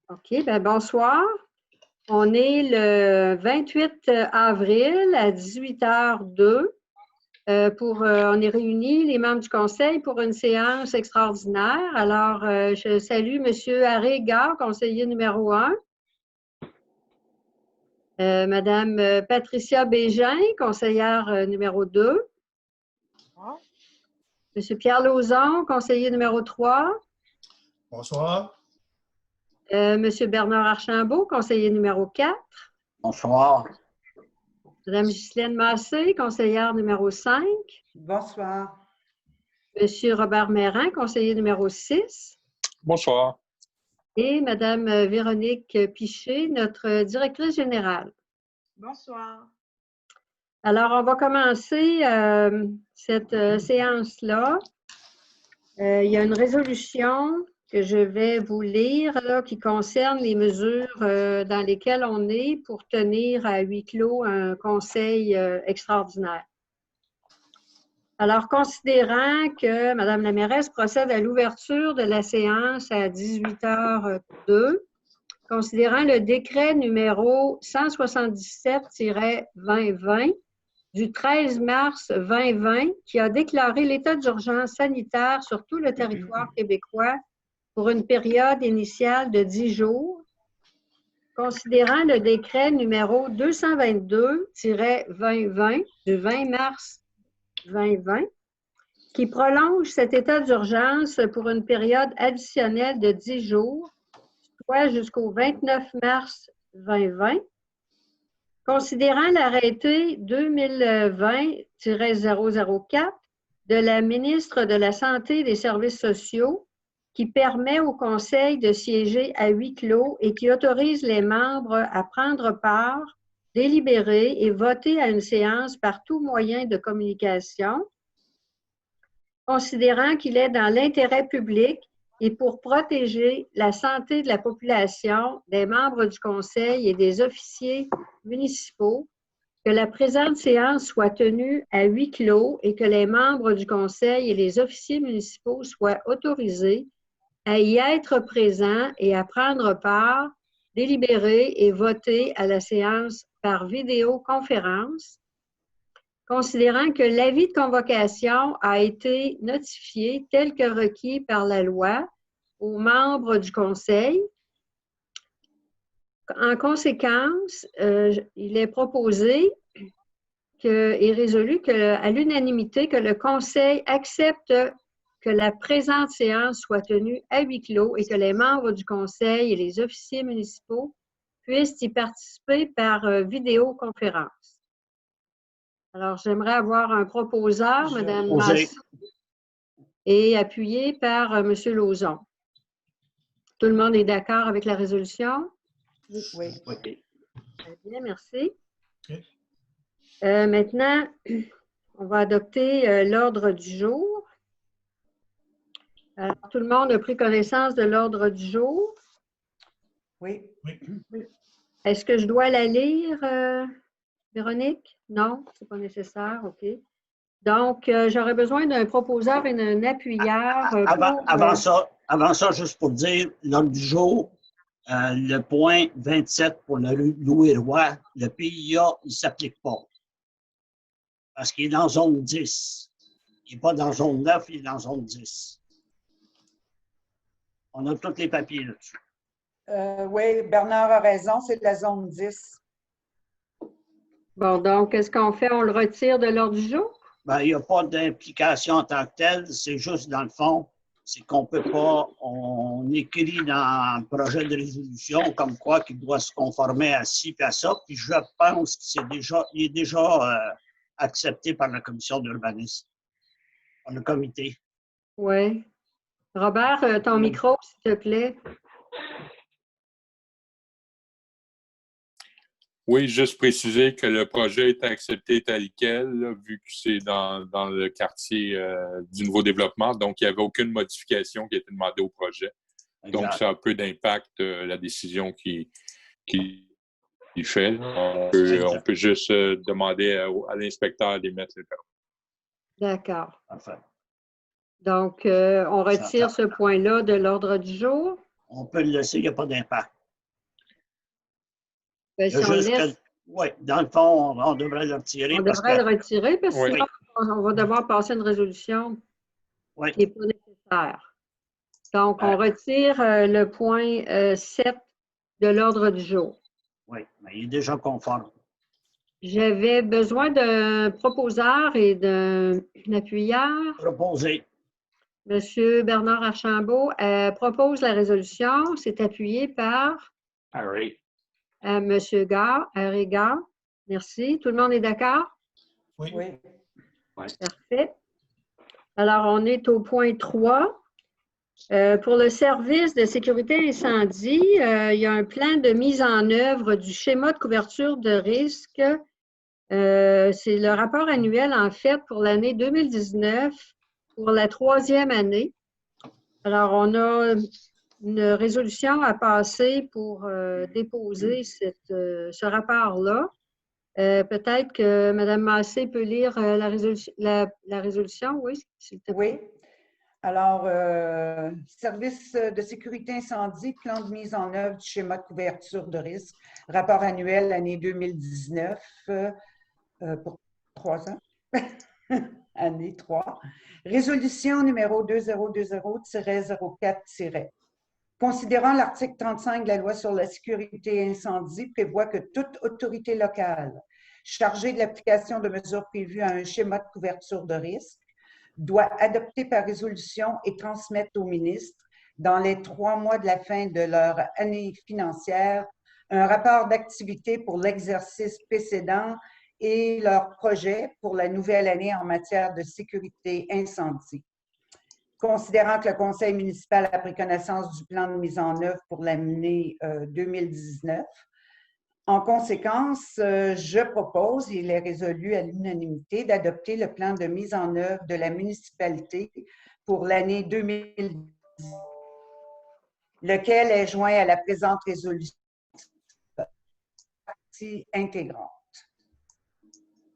OK, bien bonsoir. On est le 28 avril à 18h02. On est réunis, les membres du Conseil, pour une séance extraordinaire. Alors, je salue M. Harry Gare, conseiller numéro 1. Mme Patricia Bégin, conseillère numéro 2. M. Pierre Lauzon, conseiller numéro 3. Bonsoir. M. Bernard Archambault, conseiller numéro 4. Bonsoir. Mme Ghislaine Massé, conseillère numéro 5. Bonsoir. M. Robert Mérin, conseiller numéro 6. Bonsoir. Et Mme Véronique Piché, notre directrice générale. Bonsoir. Alors, on va commencer cette séance-là. Il y a une résolution que je vais vous lire là, qui concerne les mesures dans lesquelles on est pour tenir à huis clos un conseil extraordinaire. Alors, considérant que Mme la mairesse procède à l'ouverture de la séance à 18h02, considérant le décret numéro 177-2020 du 13 mars 2020 qui a déclaré l'état d'urgence sanitaire sur tout le territoire québécois pour une période initiale de 10 jours, considérant le décret numéro 222-2020 du 20 mars 2020 qui prolonge cet état d'urgence pour une période additionnelle de 10 jours, soit jusqu'au 29 mars 2020, considérant l'arrêté 2020-004 de la ministre de la Santé et des Services sociaux qui permet au Conseil de siéger à huis clos et qui autorise les membres à prendre part, délibérer et voter à une séance par tout moyen de communication, considérant qu'il est dans l'intérêt public et pour protéger la santé de la population, des membres du Conseil et des officiers municipaux, que la présente séance soit tenue à huis clos et que les membres du Conseil et les officiers municipaux soient autorisés à y être présents et à prendre part, délibérer et voter à la séance par vidéoconférence, considérant que l'avis de convocation a été notifié tel que requis par la loi aux membres du Conseil. En conséquence, il est proposé et résolu à l'unanimité que le Conseil accepte que la présente séance soit tenue à huis clos et que les membres du Conseil et les officiers municipaux puissent y participer par vidéoconférence. Alors, j'aimerais avoir un proposeur, Mme Massé, et appuyé par M. Lauzon. Tout le monde est d'accord avec la résolution? Oui. Très bien, merci. Okay. Maintenant, on va adopter l'ordre du jour. Alors, tout le monde a pris connaissance de l'ordre du jour? Oui. Est-ce que je dois la lire, Véronique? Non, ce n'est pas nécessaire, OK. Donc, j'aurais besoin d'un proposeur et d'un appuyeur. Avant ça, juste pour dire, l'ordre du jour, le point 27 pour le Louis-Roy, le PIA, il ne s'applique pas. Parce qu'il est dans zone 10. Il n'est pas dans zone 9, il est dans zone 10. On a tous les papiers là-dessus. Oui, Bernard a raison, c'est la zone 10. Bon, donc, qu'est-ce qu'on fait? On le retire de l'ordre du jour? Bien, il n'y a pas d'implication en tant que telle, c'est juste dans le fond, c'est qu'on ne peut pas, on écrit dans le projet de résolution comme quoi qu'il doit se conformer à ci et à ça, puis je pense qu'il est déjà accepté par la commission d'urbanisme, par le comité. Oui. Robert, ton micro, s'il te plaît. Oui, juste préciser que le projet est accepté tel quel, là, vu que c'est dans le quartier du nouveau développement. Donc, il n'y avait aucune modification qui a été demandée au projet. Exact. Donc, ça a peu d'impact, la décision qui fait. On peut juste demander à l'inspecteur d'émettre le permis. D'accord. Enfin. Donc, on retire ce point-là de l'ordre du jour. on peut le laisser, il n'y a pas d'impact. Ben, Il y a si on le juste laisse, que, oui, dans le fond, on devrait le retirer on parce devrait que, le retirer parce que Oui. sinon, on va devoir passer une résolution oui, qui n'est pas nécessaire. Donc, on Ouais. retire le point 7 de l'ordre du jour. oui, mais il est déjà conforme. J'avais besoin d'un proposeur et d'un appuyeur. Proposé. Monsieur Bernard Archambault propose la résolution. C'est appuyé par Harry. Monsieur Harry Gare. Merci. Tout le monde est d'accord? Oui. Oui. Parfait. Alors, on est au point 3. Pour le service de sécurité incendie, il y a un plan de mise en œuvre du schéma de couverture de risque. C'est le rapport annuel, en fait, pour l'année 2019, pour la 3e année. Alors, on a une résolution à passer pour déposer ce rapport-là. Peut-être que Mme Massé peut lire la résolution, oui, s'il te plaît. Oui. Alors, service de sécurité incendie, plan de mise en œuvre du schéma de couverture de risque, rapport annuel année 2019 pour 3 ans, année 3. Résolution numéro 2020-04- Considérant l'article 35 de la loi sur la sécurité incendie prévoit que toute autorité locale chargée de l'application de mesures prévues à un schéma de couverture de risque doit adopter par résolution et transmettre au ministre, dans les 3 mois de la fin de leur année financière, un rapport d'activité pour l'exercice précédent et leur projet pour la nouvelle année en matière de sécurité incendie. Considérant que le conseil municipal a pris connaissance du plan de mise en œuvre pour l'année 2019, en conséquence, je propose, il est résolu à l'unanimité, d'adopter le plan de mise en œuvre de la municipalité pour l'année 2010, lequel est joint à la présente résolution partie intégrante.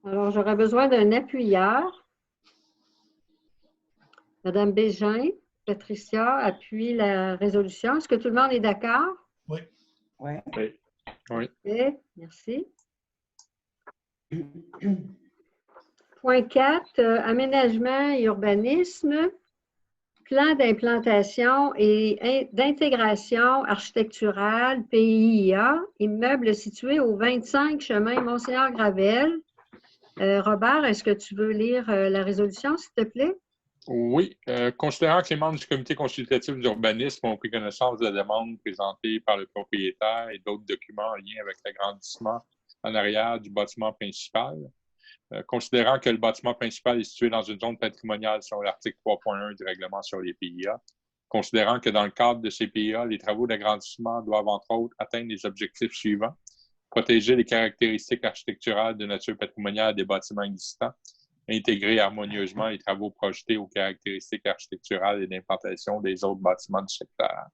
Alors, j'aurais besoin d'un appuyeur. Madame Bégin, Patricia appuie la résolution. Est-ce que tout le monde est d'accord? Oui. Oui. Oui. Parfait, merci. Point 4, aménagement et urbanisme, plan d'implantation et d'intégration architecturale, PIA, immeuble situé au 25 chemin Monseigneur-Gravel. Robert, est-ce que tu veux lire la résolution, s'il te plaît? Oui. Considérant que les membres du comité consultatif d'urbanisme ont pris connaissance de la demande présentée par le propriétaire et d'autres documents en lien avec l'agrandissement en arrière du bâtiment principal, considérant que le bâtiment principal est situé dans une zone patrimoniale selon l'article 3.1 du règlement sur les PIA, considérant que dans le cadre de ces PIA, les travaux d'agrandissement doivent, entre autres, atteindre les objectifs suivants: protéger les caractéristiques architecturales de nature patrimoniale des bâtiments existants, intégrer harmonieusement les travaux projetés aux caractéristiques architecturales et d'implantation des autres bâtiments du secteur.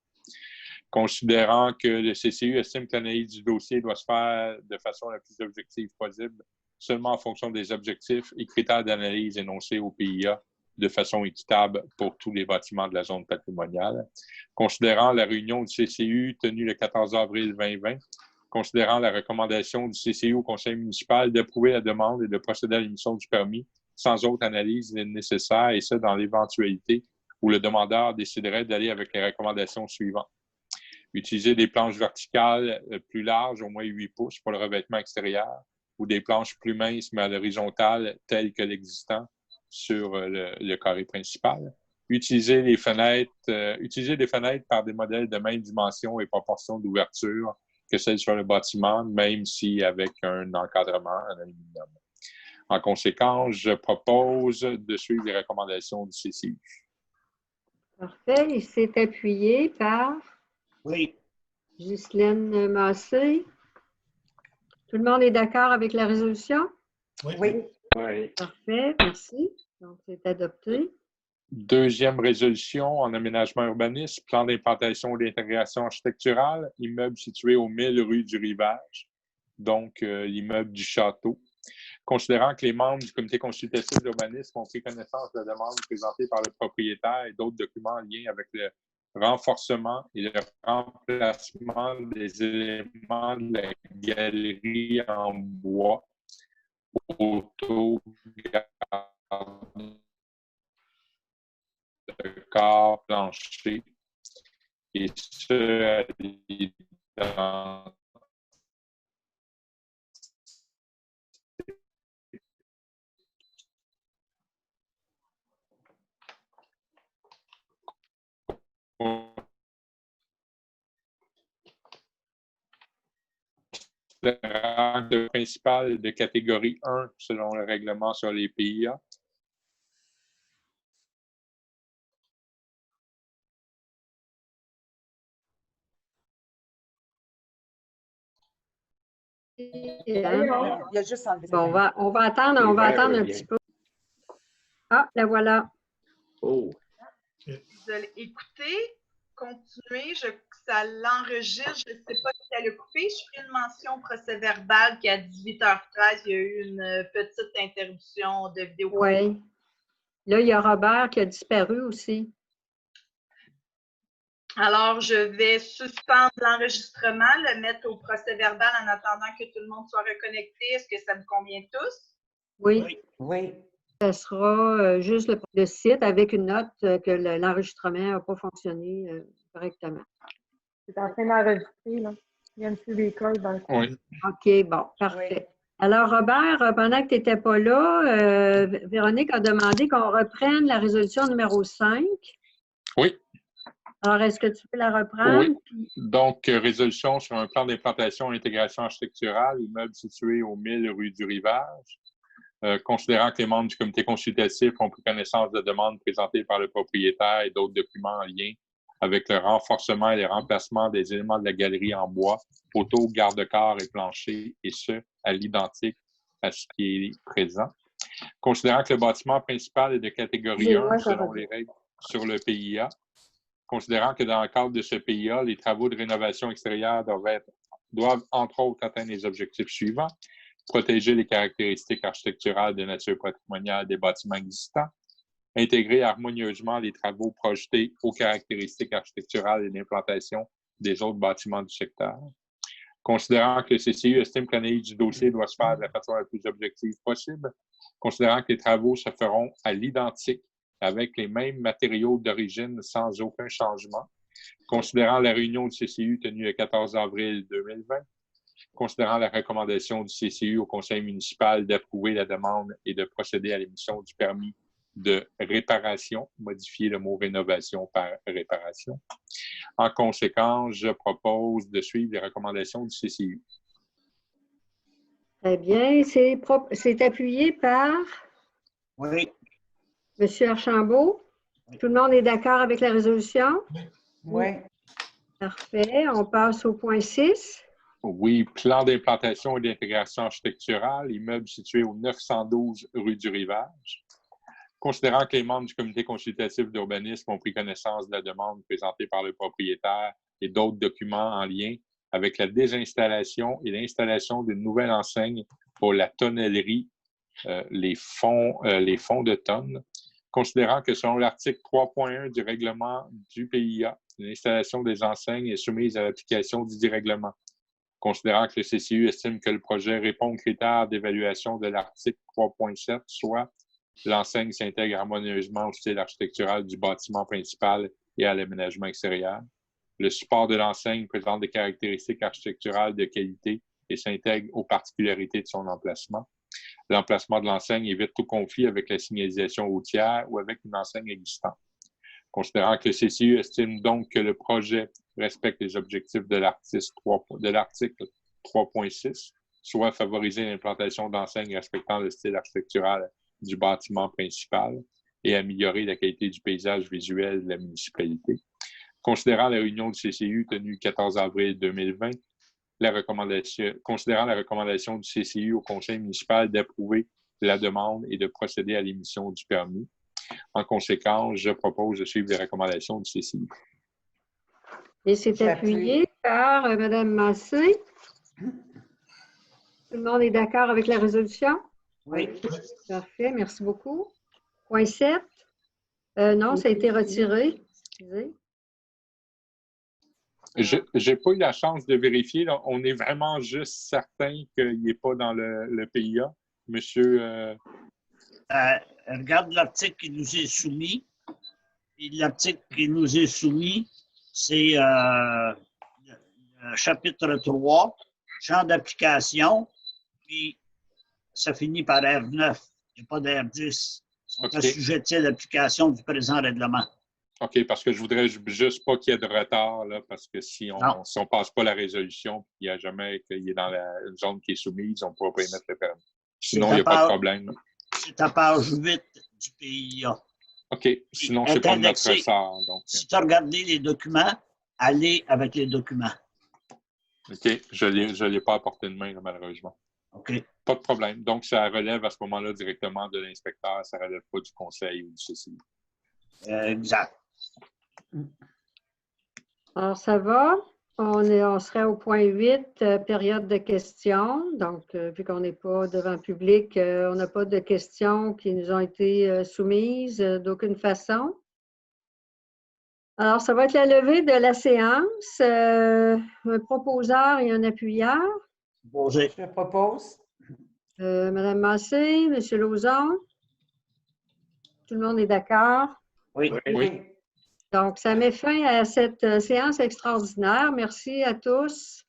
Considérant que le CCU estime que l'analyse du dossier doit se faire de façon la plus objective possible, seulement en fonction des objectifs et critères d'analyse énoncés au PIA de façon équitable pour tous les bâtiments de la zone patrimoniale. Considérant la réunion du CCU tenue le 14 avril 2020, considérant la recommandation du CCU au conseil municipal d'approuver la demande et de procéder à l'émission du permis sans autre analyse nécessaire, et ce, dans l'éventualité où le demandeur déciderait d'aller avec les recommandations suivantes. Utiliser des planches verticales plus larges, au moins 8 pouces, pour le revêtement extérieur, ou des planches plus minces, mais à l'horizontale, telles que l'existant sur le carré principal. Utiliser des fenêtres par des modèles de même dimension et proportion d'ouverture que celles sur le bâtiment, même si avec un encadrement en aluminium. En conséquence, je propose de suivre les recommandations du CCU. Parfait. Il s'est appuyé par Oui, Ghislaine Massé. Tout le monde est d'accord avec la résolution? Oui. Oui. Parfait, merci. Donc, c'est adopté. Deuxième résolution en aménagement urbaniste, plan d'implantation et d'intégration architecturale, immeuble situé au 1000 rue du Rivage, donc l'immeuble du Château. Considérant que les membres du comité consultatif d'urbanisme ont pris connaissance de la demande présentée par le propriétaire et d'autres documents en lien avec renforcement et le remplacement des éléments de la galerie en bois, poteaux, garde de corps, plancher, et ce, à l'identique. Le principal de catégorie 1 selon le règlement sur les PIA. Il y a juste enlevé Bon, on va attendre un petit peu. Ah, la voilà. Oh. Vous allez écouter, continuer, ça l'enregistre. Je ne sais pas si elle a coupé. Je ferai une mention au procès-verbal qu'à 18h13, il y a eu une petite interruption de vidéo. Oui. Là, il y a Robert qui a disparu aussi. Alors, je vais suspendre l'enregistrement, le mettre au procès-verbal en attendant que tout le monde soit reconnecté. Est-ce que ça vous convient tous? Oui. Oui. Ça sera juste le site avec une note que l'enregistrement n'a pas fonctionné correctement. C'est en train d'enregistrer, là. Il y a une petite école dans le coin. Oui. OK, bon, parfait. Alors, Robert, pendant que tu n'étais pas là, Véronique a demandé qu'on reprenne la résolution numéro 5. Oui. Alors, est-ce que tu peux la reprendre? Oui. Donc, résolution sur un plan d'implantation et intégration architecturale, immeuble situé au 1000 rue du Rivage. Considérant que les membres du comité consultatif ont pris connaissance de demandes présentées par le propriétaire et d'autres documents en lien avec le renforcement et le remplacement des éléments de la galerie en bois, poteaux, garde-corps et plancher, et ce, à l'identique à ce qui est présent. Considérant que le bâtiment principal est de catégorie 1 selon les règles sur le PIA, considérant que dans le cadre de ce PIA, les travaux de rénovation extérieure doivent entre autres atteindre les objectifs suivants: protéger les caractéristiques architecturales de nature patrimoniale des bâtiments existants, intégrer harmonieusement les travaux projetés aux caractéristiques architecturales et d'implantation des autres bâtiments du secteur. Considérant que le CCU estime que l'analyse du dossier doit se faire de la façon la plus objective possible, considérant que les travaux se feront à l'identique avec les mêmes matériaux d'origine sans aucun changement, considérant la réunion du CCU tenue le 14 avril 2020, considérant la recommandation du CCU au conseil municipal d'approuver la demande et de procéder à l'émission du permis de réparation, modifier le mot rénovation par réparation. En conséquence, je propose de suivre les recommandations du CCU. Très bien. C'est appuyé par Oui. M. Archambault. Tout le monde est d'accord avec la résolution? Oui. Parfait. On passe au point 6. Oui, plan d'implantation et d'intégration architecturale, immeuble situé au 912 rue du Rivage. Considérant que les membres du comité consultatif d'urbanisme ont pris connaissance de la demande présentée par le propriétaire et d'autres documents en lien avec la désinstallation et l'installation d'une nouvelle enseigne pour la tonnellerie, les fonds de tonnes. Considérant que selon l'article 3.1 du règlement du PIA, l'installation des enseignes est soumise à l'application du règlement. Considérant que le CCU estime que le projet répond aux critères d'évaluation de l'article 3.7, soit l'enseigne s'intègre harmonieusement au style architectural du bâtiment principal et à l'aménagement extérieur. Le support de l'enseigne présente des caractéristiques architecturales de qualité et s'intègre aux particularités de son emplacement. L'emplacement de l'enseigne évite tout conflit avec la signalisation routière ou avec une enseigne existante. Considérant que le CCU estime donc que le projet respecte les objectifs de l'article 3.6, soit favoriser l'implantation d'enseignes respectant le style architectural du bâtiment principal et améliorer la qualité du paysage visuel de la municipalité. Considérant la réunion du CCU tenue le 14 avril 2020, considérant la recommandation du CCU au conseil municipal d'approuver la demande et de procéder à l'émission du permis. En conséquence, je propose de suivre les recommandations du CCU. Et c'est appuyé par Mme Massé. Tout le monde est d'accord avec la résolution? Oui. Parfait, merci beaucoup. Point 7. Non, ça a été retiré. Excusez. Je n'ai pas eu la chance de vérifier. Là. On est vraiment juste certain qu'il n'est pas dans le PIA. Monsieur... Regarde l'article qui nous est soumis. Et l'article qui nous est soumis, c'est le chapitre 3, champ d'application, puis ça finit par R9. Il n'y a pas d'R10. Ils sont assujettis à l'application du présent règlement. OK, parce que je voudrais juste pas qu'il y ait de retard, là, parce que si on ne passe pas la résolution, il n'y a jamais qu'il est dans la zone qui est soumise, on ne pourra pas y mettre le permis. Sinon, il n'y a pas de problème. C'est à page 8 du PIA. OK, sinon, c'est pas notre ressort. Donc... Si tu as regardé les documents, allez avec les documents. OK, je ne l'ai pas à portée de main, là, malheureusement. OK. Pas de problème. Donc, ça relève à ce moment-là directement de l'inspecteur, ça ne relève pas du conseil ou du CCI. Exact. Alors, ça va. On serait au point 8, période de questions. Donc, vu qu'on n'est pas devant le public, on n'a pas de questions qui nous ont été soumises d'aucune façon. Alors, ça va être la levée de la séance. Un proposeur et un appuyeur. Posé. Je propose. Madame Massé, Monsieur Lauzon. Tout le monde est d'accord? Oui. Oui. Donc, ça met fin à cette séance extraordinaire. Merci à tous.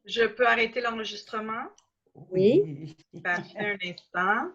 Je peux arrêter l'enregistrement? Oui. Parfait, un instant.